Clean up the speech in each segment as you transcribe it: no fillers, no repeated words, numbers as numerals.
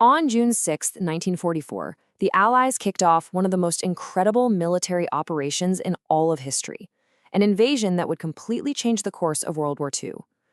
On June 6, 1944, the Allies kicked off one of the most incredible military operations in all of history, an invasion that would completely change the course of World War II,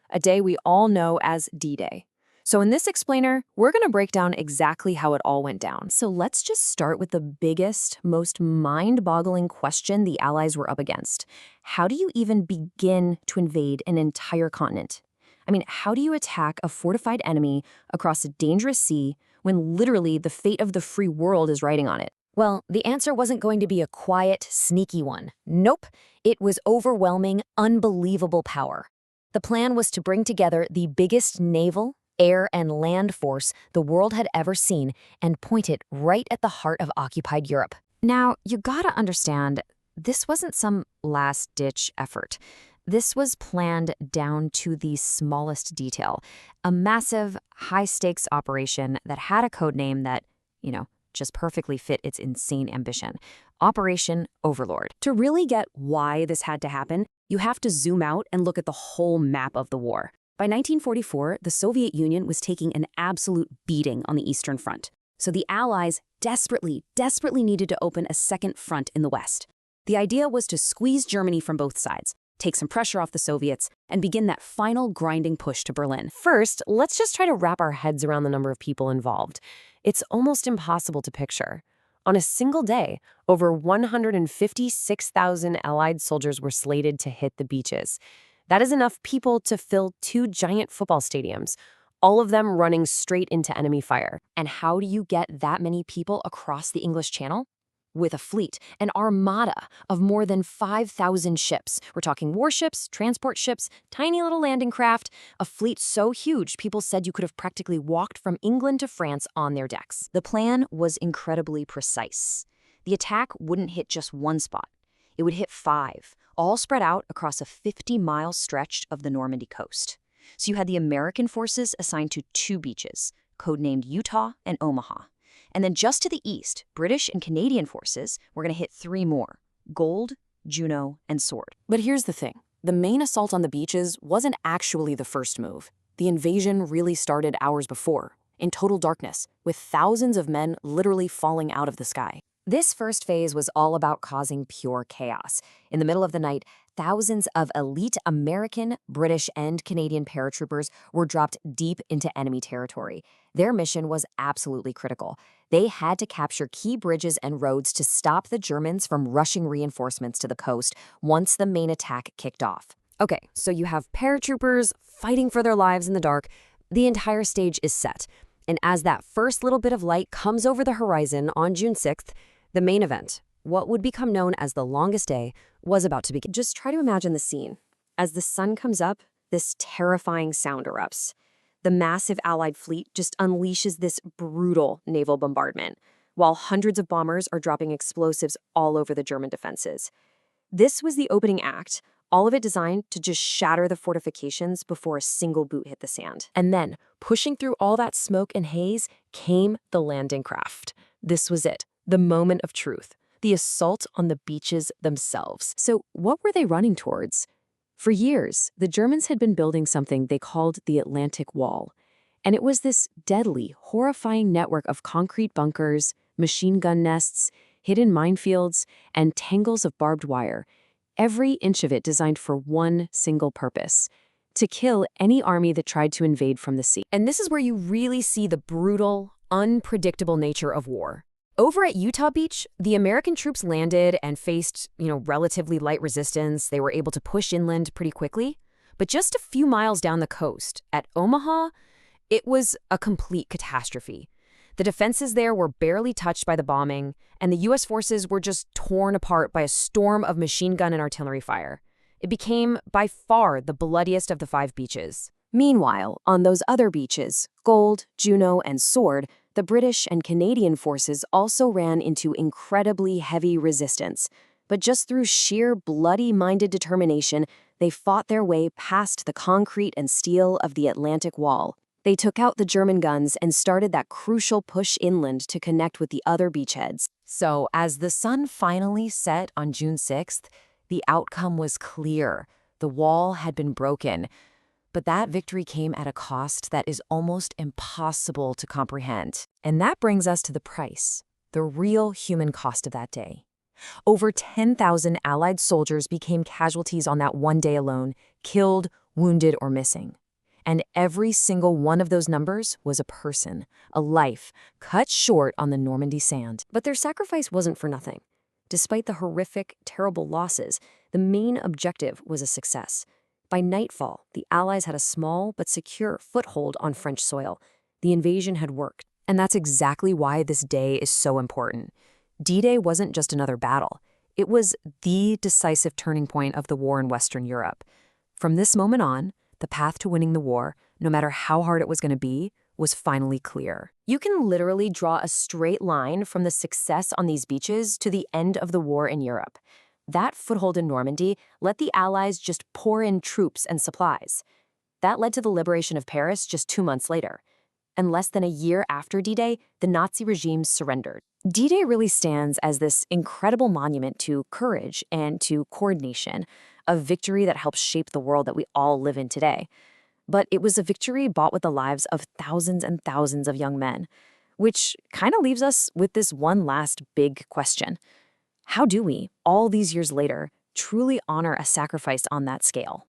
a day we all know as D-Day. So in this explainer, we're going to break down exactly how it all went down. So let's just start with the biggest, most mind-boggling question the Allies were up against. How do you even begin to invade an entire continent? I mean, how do you attack a fortified enemy across a dangerous sea when literally the fate of the free world is riding on it? Well, the answer wasn't going to be a quiet, sneaky one. Nope, it was overwhelming, unbelievable power. The plan was to bring together the biggest naval, air, and land force the world had ever seen and point it right at the heart of occupied Europe. Now, you gotta understand, this wasn't some last-ditch effort. This was planned down to the smallest detail, a massive, high-stakes operation that had a code name that, just perfectly fit its insane ambition. Operation Overlord. To really get why this had to happen, you have to zoom out and look at the whole map of the war. By 1944, the Soviet Union was taking an absolute beating on the Eastern Front. So the Allies desperately needed to open a second front in the West. The idea was to squeeze Germany from both sides, take some pressure off the Soviets, and begin that final grinding push to Berlin. First, let's just try to wrap our heads around the number of people involved. It's almost impossible to picture. On a single day, over 156,000 Allied soldiers were slated to hit the beaches. That is enough people to fill 2 giant football stadiums, all of them running straight into enemy fire. And how do you get that many people across the English Channel? With a fleet, an armada of more than 5,000 ships. We're talking warships, transport ships, tiny little landing craft, a fleet so huge people said you could have practically walked from England to France on their decks. The plan was incredibly precise. The attack wouldn't hit just one spot. It would hit 5, all spread out across a 50-mile stretch of the Normandy coast. So you had the American forces assigned to 2 beaches, codenamed Utah and Omaha. And then just to the east, British and Canadian forces were going to hit 3 more, Gold, Juno, and Sword. But here's the thing. The main assault on the beaches wasn't actually the first move. The invasion really started hours before, in total darkness, with thousands of men literally falling out of the sky. This first phase was all about causing pure chaos. In the middle of the night, thousands of elite American, British, and Canadian paratroopers were dropped deep into enemy territory. Their mission was absolutely critical. They had to capture key bridges and roads to stop the Germans from rushing reinforcements to the coast once the main attack kicked off. Okay, so you have paratroopers fighting for their lives in the dark. The entire stage is set. And as that first little bit of light comes over the horizon on June 6th, the main event, what would become known as the longest day, was about to begin. Just try to imagine the scene. As the sun comes up, this terrifying sound erupts. The massive Allied fleet just unleashes this brutal naval bombardment, while hundreds of bombers are dropping explosives all over the German defenses. This was the opening act, all of it designed to just shatter the fortifications before a single boot hit the sand. And then, pushing through all that smoke and haze, came the landing craft. This was it. The moment of truth, the assault on the beaches themselves. So what were they running towards? For years, the Germans had been building something they called the Atlantic Wall. And it was this deadly, horrifying network of concrete bunkers, machine gun nests, hidden minefields, and tangles of barbed wire. Every inch of it designed for one single purpose: to kill any army that tried to invade from the sea. And this is where you really see the brutal, unpredictable nature of war. Over at Utah Beach, the American troops landed and faced, relatively light resistance. They were able to push inland pretty quickly. But just a few miles down the coast, at Omaha, it was a complete catastrophe. The defenses there were barely touched by the bombing, and the U.S. forces were just torn apart by a storm of machine gun and artillery fire. It became, by far, the bloodiest of the 5 beaches. Meanwhile, on those other beaches, Gold, Juno, and Sword, the British and Canadian forces also ran into incredibly heavy resistance. But just through sheer bloody-minded determination, they fought their way past the concrete and steel of the Atlantic Wall. They took out the German guns and started that crucial push inland to connect with the other beachheads. So, as the sun finally set on June 6th, the outcome was clear. The wall had been broken. But that victory came at a cost that is almost impossible to comprehend. And that brings us to the price, the real human cost of that day. Over 10,000 Allied soldiers became casualties on that one day alone, killed, wounded, or missing. And every single one of those numbers was a person, a life, cut short on the Normandy sand. But their sacrifice wasn't for nothing. Despite the horrific, terrible losses, the main objective was a success. By nightfall, the Allies had a small but secure foothold on French soil. The invasion had worked. And that's exactly why this day is so important. D-Day wasn't just another battle. It was the decisive turning point of the war in Western Europe. From this moment on, the path to winning the war, no matter how hard it was going to be, was finally clear. You can literally draw a straight line from the success on these beaches to the end of the war in Europe. That foothold in Normandy let the Allies just pour in troops and supplies. That led to the liberation of Paris just 2 months later. And less than a year after D-Day, the Nazi regime surrendered. D-Day really stands as this incredible monument to courage and to coordination, a victory that helps shape the world that we all live in today. But it was a victory bought with the lives of thousands and thousands of young men, which kind of leaves us with this one last big question. How do we, all these years later, truly honor a sacrifice on that scale?